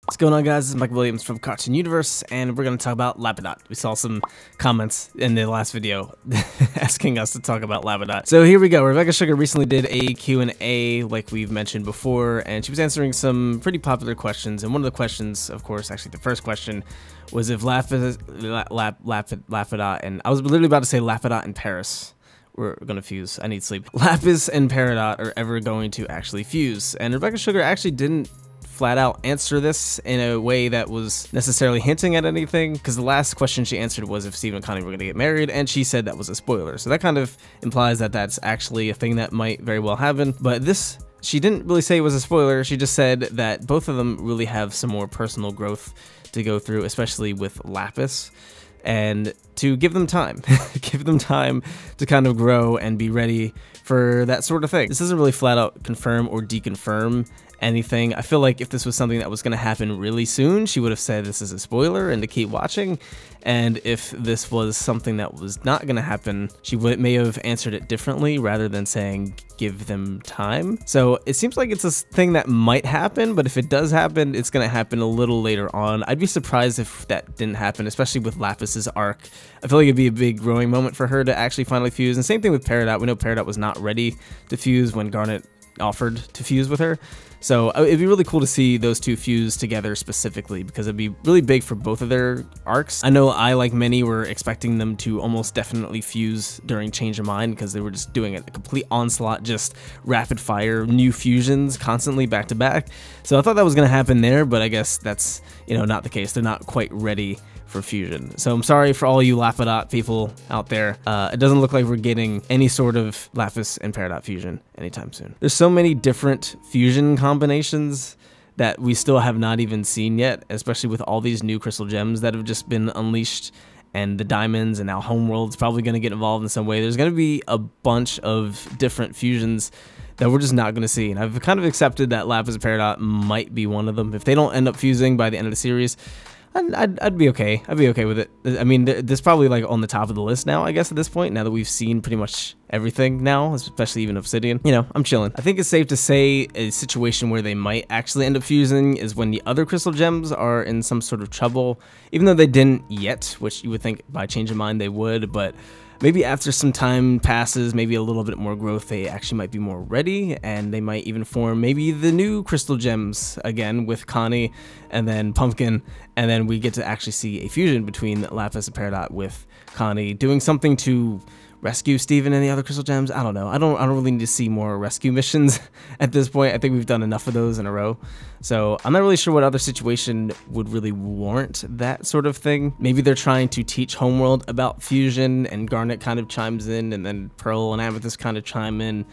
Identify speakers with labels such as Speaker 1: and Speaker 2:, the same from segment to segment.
Speaker 1: What's going on, guys? This is Mike Williams from Cartoon Universe, and we're going to talk about Lapidot. We saw some comments in the last video asking us to talk about Lapidot. So here we go. Rebecca Sugar recently did a Q&A like we've mentioned before, and she was answering some pretty popular questions. And one of the questions, of course, actually the first question, was if Lapidot and I was literally about to say Lapidot and Paris. We're gonna fuse. I need sleep. Lapis and Peridot are ever going to actually fuse. And Rebecca Sugar actually didn't flat out answer this in a way that was necessarily hinting at anything, because the last question she answered was if Steve and Connie were gonna get married, and she said that was a spoiler. So that kind of implies that that's actually a thing that might very well happen. But this, she didn't really say it was a spoiler. She just said that both of them really have some more personal growth to go through, especially with Lapis, and to give them time, give them time to kind of grow and be ready for that sort of thing. This doesn't really flat out confirm or deconfirm anything. I feel like if this was something that was going to happen really soon, she would have said this is a spoiler and to keep watching. And if this was something that was not going to happen, she may have answered it differently rather than saying give them time. So it seems like it's a thing that might happen, but if it does happen, it's going to happen a little later on. I'd be surprised if that didn't happen, especially with Lapis's arc. I feel like it'd be a big growing moment for her to actually finally fuse. And same thing with Peridot. We know Peridot was not ready to fuse when Garnet offered to fuse with her. So it'd be really cool to see those two fuse together specifically, because it'd be really big for both of their arcs. I know I, like many, were expecting them to almost definitely fuse during Change of Mind, because they were just doing a complete onslaught, just rapid fire new fusions constantly back to back. So I thought that was going to happen there, but I guess that's, not the case. They're not quite ready for fusion. So I'm sorry for all you Lapidot people out there. It doesn't look like we're getting any sort of Lapis and Peridot fusion anytime soon. There's so many different fusion combinations that we still have not even seen yet, especially with all these new crystal gems that have just been unleashed, and the diamonds, and now Homeworld's probably going to get involved in some way. There's going to be a bunch of different fusions that we're just not going to see. And I've kind of accepted that Lapis and Peridot might be one of them. If they don't end up fusing by the end of the series, I'd be okay. I'd be okay with it. I mean, this probably like on the top of the list now, I guess, at this point, now that we've seen pretty much everything now, especially even Obsidian. I'm chilling. I think it's safe to say a situation where they might actually end up fusing is when the other crystal gems are in some sort of trouble, even though they didn't yet, which you would think by Change of Mind they would, but maybe after some time passes, maybe a little bit more growth, they actually might be more ready, and they might even form maybe the new crystal gems again with Connie and then Pumpkin, and then we get to actually see a fusion between Lapis and Peridot with Connie doing something to rescue Steven and the other crystal gems. I don't know. I don't really need to see more rescue missions at this point. I think we've done enough of those in a row. So I'm not really sure what other situation would really warrant that sort of thing. Maybe they're trying to teach Homeworld about fusion, and Garnet kind of chimes in, and then Pearl and Amethyst kind of chime in.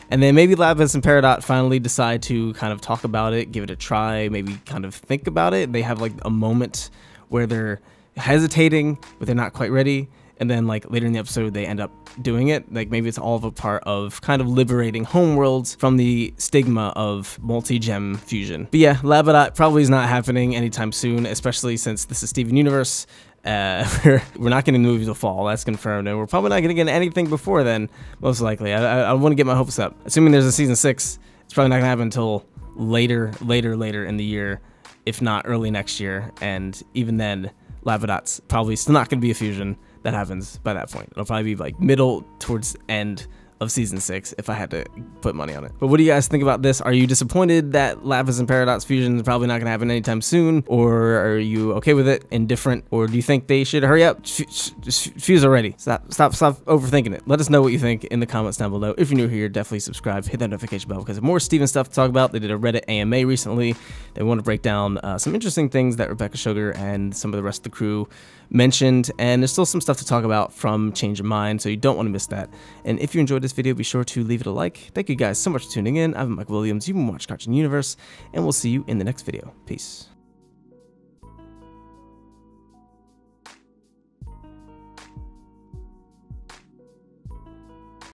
Speaker 1: And then maybe Lapis and Peridot finally decide to kind of talk about it, give it a try, maybe kind of think about it. They have like a moment where they're hesitating, but they're not quite ready. And then like later in the episode, they end up doing it. Like maybe it's all of a part of kind of liberating Homeworlds from the stigma of multi-gem fusion. But yeah, Lapidot probably is not happening anytime soon, especially since this is Steven Universe. We're not getting the movie till fall, that's confirmed, and we're probably not going to get anything before then, most likely. I want to get my hopes up. Assuming there's a season 6, it's probably not going to happen until later in the year, if not early next year, and even then, Lapidot's probably still not going to be a fusion that happens by that point. It'll probably be like middle towards end of season 6 if I had to put money on it. But what do you guys think about this? Are you disappointed that Lapis and Peridot's fusion is probably not going to happen anytime soon, or are you okay with it, indifferent, or do you think they should hurry up, just fuse already? Stop overthinking it. Let us know what you think in the comments down below. If you're new here, definitely subscribe, hit that notification bell, because more Steven stuff to talk about. They did a Reddit AMA recently. They want to break down some interesting things that Rebecca Sugar and some of the rest of the crew mentioned, and there's still some stuff to talk about from Change of Mind, so you don't want to miss that. And if you enjoyed this video, be sure to leave it a like. Thank you guys so much for tuning in. I'm Mike Williams. You've been watching Cartoon Universe, and we'll see you in the next video. Peace.